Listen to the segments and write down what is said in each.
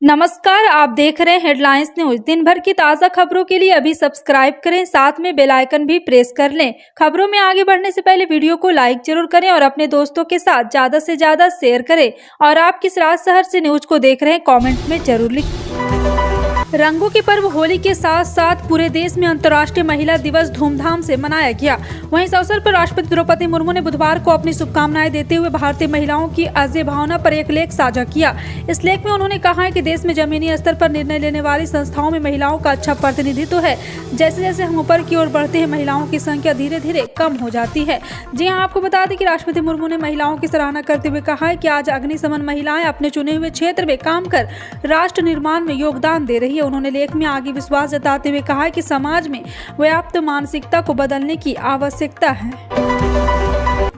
नमस्कार, आप देख रहे हैं हेडलाइंस न्यूज। दिन भर की ताज़ा खबरों के लिए अभी सब्सक्राइब करें, साथ में बेल आइकन भी प्रेस कर लें। खबरों में आगे बढ़ने से पहले वीडियो को लाइक जरूर करें और अपने दोस्तों के साथ ज़्यादा से ज़्यादा शेयर करें। और आप किस राज्य शहर से न्यूज को देख रहे हैं कमेंट में जरूर लिखें। रंगों के पर्व होली के साथ साथ पूरे देश में अंतर्राष्ट्रीय महिला दिवस धूमधाम से मनाया गया। वहीं इस अवसर पर राष्ट्रपति द्रौपदी मुर्मू ने बुधवार को अपनी शुभकामनाएं देते हुए भारतीय महिलाओं की अजय भावना पर एक लेख साझा किया। इस लेख में उन्होंने कहा है कि देश में जमीनी स्तर पर निर्णय लेने वाली संस्थाओं में महिलाओं का अच्छा प्रतिनिधित्व है। जैसे जैसे हम ऊपर की ओर बढ़ते हैं, महिलाओं की संख्या धीरे धीरे कम हो जाती है। जी हाँ, आपको बता दें कि राष्ट्रपति मुर्मू ने महिलाओं की सराहना करते हुए कहा है कि आज अग्निशमन महिलाएं अपने चुने हुए क्षेत्र में काम कर राष्ट्र निर्माण में योगदान दे रही है। उन्होंने लेख में आगे विश्वास जताते हुए कहा है कि समाज में व्याप्त मानसिकता को बदलने की आवश्यकता है।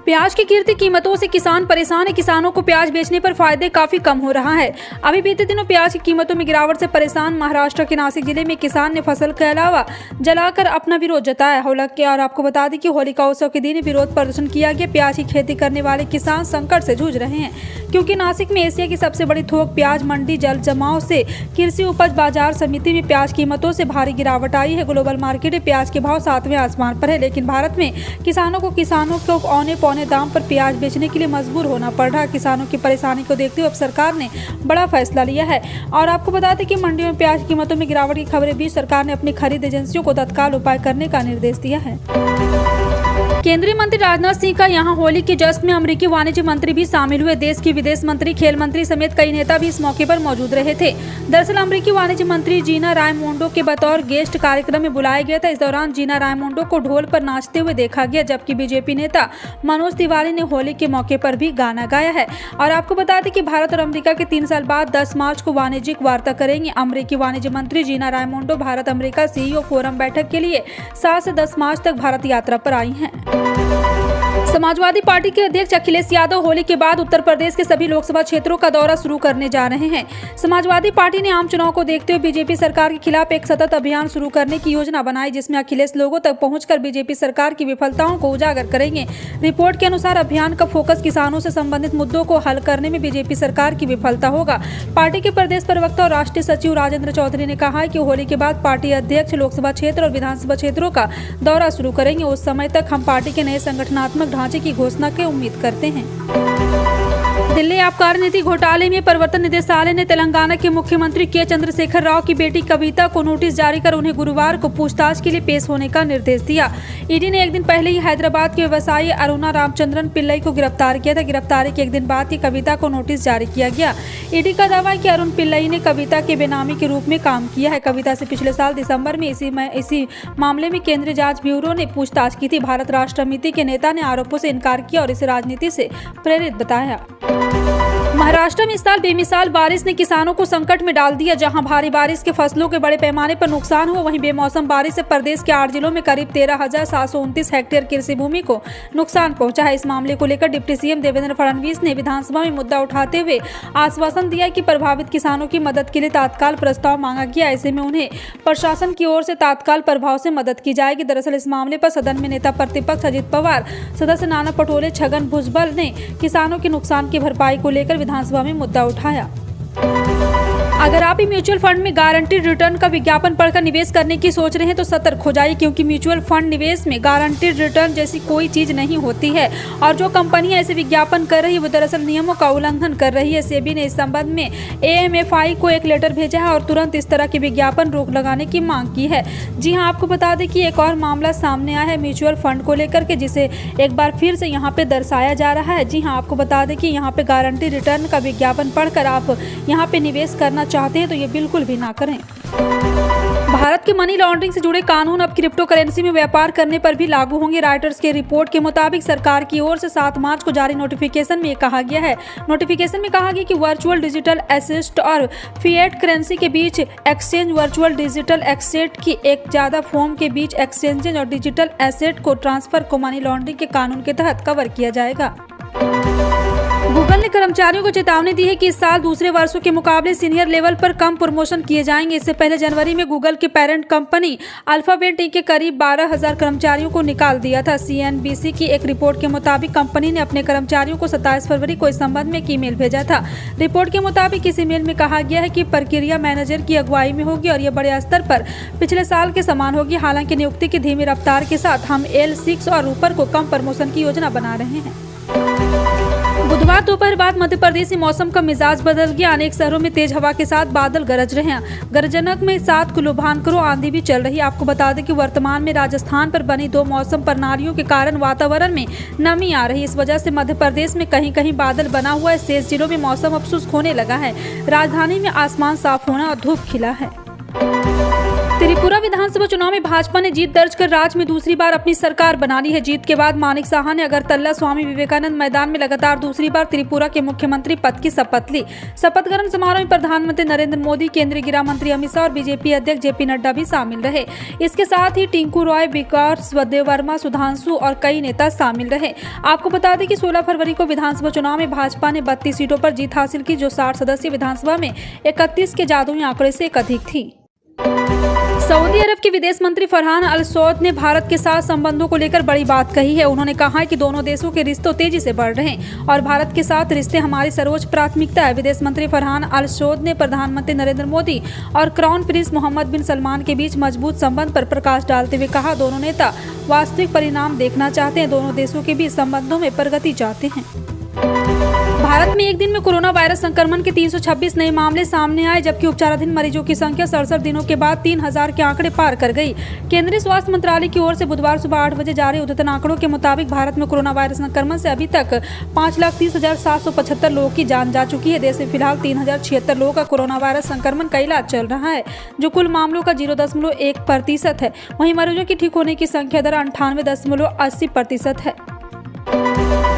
प्याज की गिरती कीमतों से किसान परेशान है। किसानों को प्याज बेचने पर फायदे काफी कम हो रहा है। अभी बीते दिनों प्याज की कीमतों में गिरावट से परेशान महाराष्ट्र के नासिक जिले में किसान ने फसल के अलावा जलाकर अपना विरोध जताया। हालांकि और आपको बता दें कि होलिका उत्सव के दिन विरोध प्रदर्शन किया गया। प्याज की खेती करने वाले किसान संकट से जूझ रहे हैं, क्योंकि नासिक में एशिया की सबसे बड़ी थोक प्याज मंडी जल जमाव से कृषि उपज बाजार समिति में प्याज कीमतों से भारी गिरावट आई है। ग्लोबल मार्केट में प्याज के भाव 7वें आसमान पर है, लेकिन भारत में किसानों को औने पौने दाम पर प्याज बेचने के लिए मजबूर होना पड़ रहा है। किसानों की परेशानी को देखते हुए अब सरकार ने बड़ा फैसला लिया है। और आपको बता दें कि मंडियों में प्याज कीमतों में गिरावट की खबरें बीच सरकार ने अपनी खरीद एजेंसियों को तत्काल उपाय करने का निर्देश दिया है। केंद्रीय मंत्री राजनाथ सिंह का यहां होली के जश्न में अमेरिकी वाणिज्य मंत्री भी शामिल हुए। देश की विदेश मंत्री, खेल मंत्री समेत कई नेता भी इस मौके पर मौजूद रहे थे। दरअसल अमेरिकी वाणिज्य मंत्री जीना रायमोंडो के बतौर गेस्ट कार्यक्रम में बुलाया गया था। इस दौरान जीना रायमोंडो को ढोल पर नाचते हुए देखा गया, जबकि बीजेपी नेता मनोज तिवारी ने होली के मौके पर भी गाना गाया है। और आपको बता दें कि भारत और अमेरिका के 3 साल बाद 10 मार्च को वाणिज्यिक वार्ता करेंगे। अमेरिकी वाणिज्य मंत्री Gina Raimondo Bharat America CEO forum बैठक के लिए 7 से 10 मार्च तक भारत यात्रा पर आई हैं। समाजवादी पार्टी के अध्यक्ष अखिलेश यादव होली के बाद उत्तर प्रदेश के सभी लोकसभा क्षेत्रों का दौरा शुरू करने जा रहे हैं। समाजवादी पार्टी ने आम चुनाव को देखते हुए बीजेपी सरकार के खिलाफ एक सतत अभियान शुरू करने की योजना बनाई, जिसमें अखिलेश लोगों तक पहुंचकर बीजेपी सरकार की विफलताओं को उजागर करेंगे। रिपोर्ट के अनुसार अभियान का फोकस किसानों से संबंधित मुद्दों को हल करने में बीजेपी सरकार की विफलता होगा। पार्टी के प्रदेश प्रवक्ता और राष्ट्रीय सचिव राजेंद्र चौधरी ने कहा है कि होली के बाद पार्टी अध्यक्ष लोकसभा क्षेत्र और विधानसभा क्षेत्रों का दौरा शुरू करेंगे। उस समय तक हम पार्टी के नए संगठनात्मक ढांचे की घोषणा की उम्मीद करते हैं। दिल्ली आबकारी नीति घोटाले में प्रवर्तन निदेशालय ने तेलंगाना के मुख्यमंत्री के चंद्रशेखर राव की बेटी कविता को नोटिस जारी कर उन्हें गुरुवार को पूछताछ के लिए पेश होने का निर्देश दिया। ईडी ने एक दिन पहले ही हैदराबाद के व्यवसायी अरुणा रामचंद्रन पिल्लई को गिरफ्तार किया था। गिरफ्तारी के एक दिन बाद ही कविता को नोटिस जारी किया गया। ईडी का दावा है कि अरुण पिल्लई ने कविता के बेनामी के रूप में काम किया है। कविता से पिछले साल दिसंबर में इसी मामले में केंद्रीय जांच ब्यूरो ने पूछताछ की थी। भारत राष्ट्र समिति के नेता ने आरोपों से इनकार किया और इसे राजनीति से प्रेरित बताया। महाराष्ट्र में इस साल बेमिसाल बारिश ने किसानों को संकट में डाल दिया। जहां भारी बारिश के फसलों के बड़े पैमाने पर नुकसान हुआ, वहीं बेमौसम बारिश से प्रदेश के 8 जिलों में करीब 13,729 हेक्टेयर कृषि भूमि को नुकसान पहुंचा है। इस मामले को लेकर डिप्टी सीएम देवेंद्र फडणवीस ने विधानसभा में मुद्दा उठाते हुए आश्वासन दिया कि प्रभावित किसानों की मदद के लिए तत्काल प्रस्ताव मांगा गया। ऐसे में उन्हें प्रशासन की ओर से तत्काल प्रभाव से मदद की जाएगी। दरअसल इस मामले पर सदन में नेता प्रतिपक्ष अजित पवार, सदस्य नाना पटोले, छगन भुजबल ने किसानों के नुकसान की भरपाई को लेकर विधानसभा में मुद्दा उठाया। अगर आप भी म्यूचुअल फंड में गारंटीड रिटर्न का विज्ञापन पढ़कर निवेश करने की सोच रहे हैं तो सतर्क हो जाइए, क्योंकि म्यूचुअल फंड निवेश में गारंटीड रिटर्न जैसी कोई चीज नहीं होती है। और जो कंपनियां ऐसे विज्ञापन कर रही है वो दरअसल नियमों का उल्लंघन कर रही है। सेबी ने इस संबंध में AMFI को एक लेटर भेजा है और तुरंत इस तरह के विज्ञापन रोक लगाने की मांग की है। जी हाँ, आपको बता दें कि एक और मामला सामने आया है म्यूचुअल फंड को लेकर के, जिसे एक बार फिर से यहाँ पे दर्शाया जा रहा है। जी हाँ, आपको बता दें कि यहाँ पे गारंटी रिटर्न का विज्ञापन पढ़कर आप यहाँ पे निवेश करना चाहते हैं तो ये बिल्कुल भी ना करें। भारत के मनी लॉन्ड्रिंग से जुड़े कानून अब क्रिप्टो करेंसी में व्यापार करने पर भी लागू होंगे। रॉयटर्स के रिपोर्ट के मुताबिक सरकार की ओर से 7 मार्च को जारी नोटिफिकेशन में कहा गया है। नोटिफिकेशन में कहा गया कि वर्चुअल डिजिटल एसेट और फिएट करेंसी के बीच एक्सचेंज, वर्चुअल डिजिटल एसेट की एक ज्यादा फॉर्म के बीच एक्सचेंज और डिजिटल एसेट को ट्रांसफर को मनी लॉन्ड्रिंग के कानून के तहत कवर किया जाएगा। गूगल ने कर्मचारियों को चेतावनी दी है कि इस साल दूसरे वर्षों के मुकाबले सीनियर लेवल पर कम प्रमोशन किए जाएंगे। इससे पहले जनवरी में गूगल के पेरेंट कंपनी अल्फाबेट के करीब 12,000 कर्मचारियों को निकाल दिया था। CNBC की एक रिपोर्ट के मुताबिक कंपनी ने अपने कर्मचारियों को 27 फरवरी को इस संबंध में एक ईमेल भेजा था। रिपोर्ट के मुताबिक इस ईमेल में कहा गया है कि प्रक्रिया मैनेजर की अगुवाई में होगी और यह बड़े स्तर पर पिछले साल के समान होगी। हालांकि नियुक्ति की धीमी रफ्तार के साथ हम L6 और ऊपर को कम प्रमोशन की योजना बना रहे हैं। बुधवार दोपहर बाद मध्य प्रदेश में मौसम का मिजाज बदल गया। अनेक शहरों में तेज हवा के साथ बादल गरज रहे हैं। गरजनक में 7 किलोभानकरों आंधी भी चल रही है। आपको बता दें कि वर्तमान में राजस्थान पर बनी 2 मौसम प्रणालियों के कारण वातावरण में नमी आ रही है। इस वजह से मध्य प्रदेश में कहीं कहीं बादल बना हुआ है। शेष जिलों में मौसम अब शुष्क होने लगा है। राजधानी में आसमान साफ होना और धूप खिला है। त्रिपुरा विधानसभा चुनाव में भाजपा ने जीत दर्ज कर राज्य में दूसरी बार अपनी सरकार बना ली है। जीत के बाद मानिक साहा ने अगरतला स्वामी विवेकानंद मैदान में लगातार दूसरी बार त्रिपुरा के मुख्यमंत्री पद की शपथ ली। शपथ ग्रहण समारोह में प्रधानमंत्री नरेंद्र मोदी, केंद्रीय गृह मंत्री अमित शाह और बीजेपी अध्यक्ष JP नड्डा भी शामिल रहे। इसके साथ ही टिंकू रॉय, विकास देववर्मा, सुधांशु और कई नेता शामिल रहे। आपको बता दें कि 16 फरवरी को विधानसभा चुनाव में भाजपा ने 32 सीटों पर जीत हासिल की, जो 60 सदस्यीय विधानसभा में 31 के जादुई आंकड़े से एक अधिक थी। सऊदी अरब के विदेश मंत्री फरहान अल सौद ने भारत के साथ संबंधों को लेकर बड़ी बात कही है। उन्होंने कहा है कि दोनों देशों के रिश्ते तेजी से बढ़ रहे हैं और भारत के साथ रिश्ते हमारी सर्वोच्च प्राथमिकता है। विदेश मंत्री फरहान अल सौद ने प्रधानमंत्री नरेंद्र मोदी और क्राउन प्रिंस मोहम्मद बिन सलमान के बीच मजबूत संबंध पर प्रकाश डालते हुए कहा, दोनों नेता वास्तविक परिणाम देखना चाहते हैं। दोनों देशों के बीच संबंधों में प्रगति चाहते हैं। भारत में एक दिन में कोरोना वायरस संक्रमण के 326 नए मामले सामने आए, जबकि उपचाराधीन मरीजों की संख्या 67 दिनों के बाद 3,000 के आंकड़े पार कर गई। केंद्रीय स्वास्थ्य मंत्रालय की ओर से बुधवार सुबह 8 बजे जारी अद्यतन आंकड़ों के मुताबिक भारत में कोरोना वायरस संक्रमण से अभी तक 5,30,775 लोगों की जान जा चुकी है। देश में फिलहाल 3,076 लोगों का कोरोना वायरस संक्रमण का इलाज चल रहा है, जो कुल मामलों का 0.1% है। वहीं मरीजों की ठीक होने की संख्या दर 98.80% है।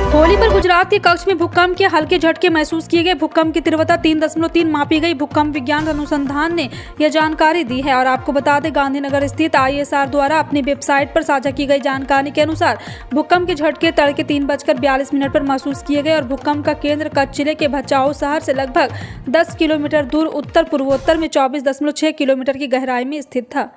होली पर गुजरात के कच्छ में भूकंप के हल्के झटके महसूस किए गए। भूकंप की तीव्रता 3.3 मापी गई। भूकंप विज्ञान अनुसंधान ने यह जानकारी दी है। और आपको बता दें, गांधीनगर स्थित ISR द्वारा अपनी वेबसाइट पर साझा की गई जानकारी के अनुसार भूकंप के झटके तड़के 3:42 पर महसूस किए गए और भूकंप का केंद्र कच्छ जिले के भचाऊ शहर से लगभग 10 किलोमीटर दूर उत्तर पूर्वोत्तर में 24.6 किलोमीटर की गहराई में स्थित था।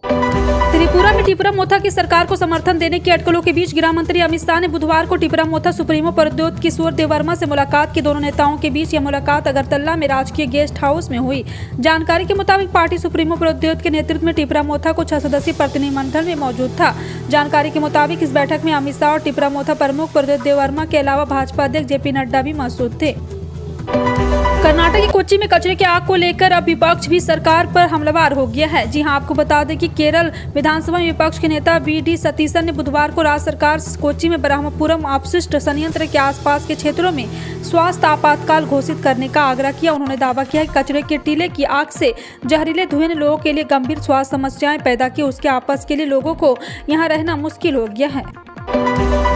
त्रिपुरा में टिपरा मोथा की सरकार को समर्थन देने की अटकलों के बीच गृह मंत्री अमित शाह ने बुधवार को टिपरा मोथा सुप्रीमो प्रद्योत किशोर देववर्मा से मुलाकात की। दोनों नेताओं के बीच यह मुलाकात अगरतला में राजकीय गेस्ट हाउस में हुई। जानकारी के मुताबिक पार्टी सुप्रीमो प्रद्योत के नेतृत्व में टिपरा मोथा को 6 सदस्यीय प्रतिनिधिमंडल में मौजूद था। जानकारी के मुताबिक इस बैठक में अमित शाह और टिपरा मोथा प्रमुख प्रद्योत देववर्मा के अलावा भाजपा अध्यक्ष JP नड्डा भी मौजूद थे। कर्नाटक के कोच्चि में कचरे की आग को लेकर अब विपक्ष भी सरकार पर हमलावर हो गया है। जी हां, आपको बता दें कि केरल विधानसभा में विपक्ष के नेता VD सतीशन ने बुधवार को राज्य सरकार से कोच्चि में ब्रह्मपुरम अपशिष्ट संयंत्र के आसपास के क्षेत्रों में स्वास्थ्य आपातकाल घोषित करने का आग्रह किया। उन्होंने दावा किया कि कचरे के टीले की आग से जहरीले धुएं ने लोगों के लिए गंभीर स्वास्थ्य समस्याएं पैदा की। उसके आपस के लिए लोगों को यहाँ रहना मुश्किल हो गया है।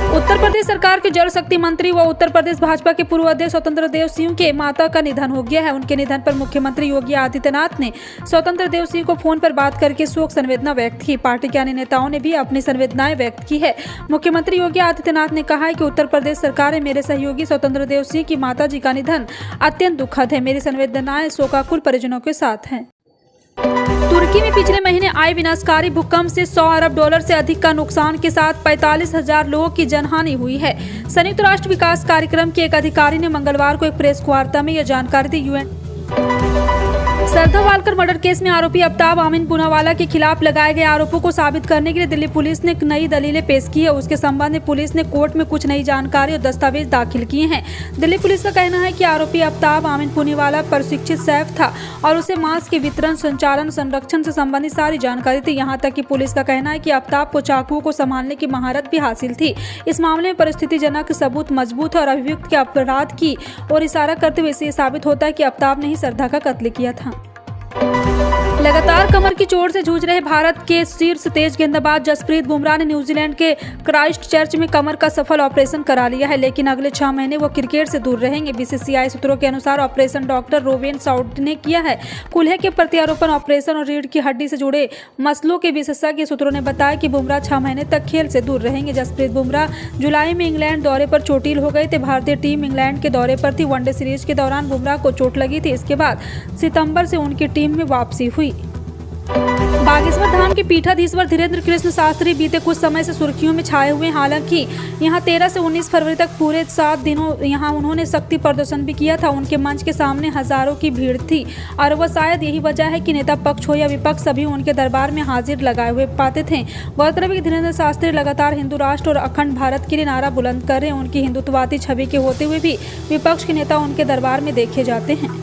उत्तर प्रदेश सरकार के जल शक्ति मंत्री व उत्तर प्रदेश भाजपा के पूर्व अध्यक्ष स्वतंत्र देव सिंह के माता का निधन हो गया है। उनके निधन पर मुख्यमंत्री योगी आदित्यनाथ ने स्वतंत्र देव सिंह को फोन पर बात करके शोक संवेदना व्यक्त की। पार्टी के अन्य नेताओं ने भी अपनी संवेदनाएं व्यक्त की है। मुख्यमंत्री योगी आदित्यनाथ ने कहा है कि उत्तर प्रदेश सरकार ने मेरे सहयोगी स्वतंत्र देव सिंह की माता जी का निधन अत्यंत दुखद है। मेरी संवेदनाएं शोकाकुल परिजनों के साथ हैं। तुर्की में पिछले महीने आए विनाशकारी भूकंप से $100 अरब से अधिक का नुकसान के साथ 45,000 लोगों की जनहानि हुई है। संयुक्त राष्ट्र विकास कार्यक्रम के एक अधिकारी ने मंगलवार को एक प्रेस वार्ता में यह जानकारी दी। UN श्रद्धा वालकर मर्डर केस में आरोपी अफ्ताब अमीन पूनावाला के खिलाफ लगाए गए आरोपों को साबित करने के लिए दिल्ली पुलिस ने नई दलीलें पेश की है। उसके संबंध में पुलिस ने कोर्ट में कुछ नई जानकारी और दस्तावेज दाखिल किए हैं। दिल्ली पुलिस का कहना है कि आरोपी अफ्ताब अमीन पूनावाला प्रशिक्षित सैफ था और उसे मांस के वितरण, संचालन, संरक्षण से संबंधित सारी जानकारी थी। यहाँ तक कि पुलिस का कहना है कि अफ्ताब को चाकुओं को संभालने की महारत भी हासिल थी। इस मामले में परिस्थितिजनक सबूत मजबूत है और अभियुक्त के अपराध की ओर इशारा करते हुए इससे साबित होता है कि अफ्ताब ने ही श्रद्धा का कत्ल किया था। लगातार कमर की चोट से जूझ रहे भारत के शीर्ष तेज गेंदबाज जसप्रीत बुमराह ने न्यूजीलैंड के क्राइस्टचर्च में कमर का सफल ऑपरेशन करा लिया है, लेकिन अगले 6 महीने वो क्रिकेट से दूर रहेंगे। बीसीसीआई सूत्रों के अनुसार ऑपरेशन डॉक्टर रोवेन साउथ ने किया है। कूल्हे के प्रत्यारोपण ऑपरेशन और रीढ़ की हड्डी से जुड़े मसलों के विशेषज्ञ सूत्रों ने बताया कि बुमराह 6 महीने तक खेल से दूर रहेंगे। जसप्रीत बुमराह जुलाई में इंग्लैंड दौरे पर चोटिल हो गए थे। भारतीय टीम इंग्लैंड के दौरे पर थी। वनडे सीरीज के दौरान बुमराह को चोट लगी थी। इसके बाद सितंबर से उनकी टीम में वापसी हुई। बागेश्वर धाम के पीठाधीश्वर धीरेन्द्र कृष्ण शास्त्री बीते कुछ समय से सुर्खियों में छाए हुए हैं। हालांकि यहां 13 से 19 फरवरी तक पूरे 7 दिनों यहां उन्होंने शक्ति प्रदर्शन भी किया था। उनके मंच के सामने हजारों की भीड़ थी और वह शायद यही वजह है कि नेता पक्ष हो या विपक्ष सभी उनके दरबार में हाजिर लगाए हुए पाते थे। गौरतलब है कि धीरेन्द्र शास्त्री लगातार हिंदू राष्ट्र और अखंड भारत के लिए नारा बुलंद कर रहे हैं। उनकी हिंदुत्ववादी छवि के होते हुए भी विपक्ष के नेता उनके दरबार में देखे जाते हैं।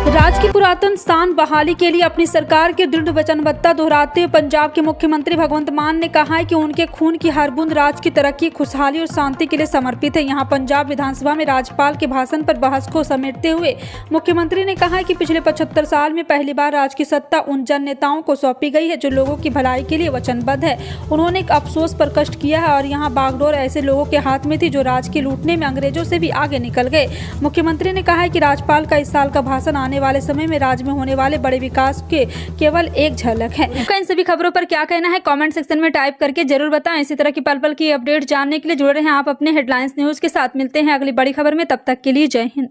राज्य की पुरातन स्थान बहाली के लिए अपनी सरकार की दृढ़ वचनबद्धता दोहराते हुए पंजाब के मुख्यमंत्री भगवंत मान ने कहा है कि उनके खून की हर बूंद राज्य की तरक्की, खुशहाली और शांति के लिए समर्पित है। यहां पंजाब विधानसभा में राज्यपाल के भाषण पर बहस को समेटते हुए मुख्यमंत्री ने कहा है कि पिछले 75 साल में पहली बार राज्य की सत्ता उन जन नेताओं को सौंपी गई है जो लोगों की भलाई के लिए वचनबद्ध है। उन्होंने एक अफसोस प्रकट किया है और यहाँ बागडोर ऐसे लोगों के हाथ में थी जो राज्य के लूटने में अंग्रेजों से भी आगे निकल गए। मुख्यमंत्री ने कहा है कि राज्यपाल का इस साल का भाषण आने वाले समय में राज्य में होने वाले बड़े विकास के केवल एक झलक है। आपका इन सभी खबरों पर क्या कहना है कमेंट सेक्शन में टाइप करके जरूर बताएं। इसी तरह की पल पल की अपडेट जानने के लिए जुड़े रहें आप अपने हेडलाइंस न्यूज के साथ। मिलते हैं अगली बड़ी खबर में, तब तक के लिए जय हिंद।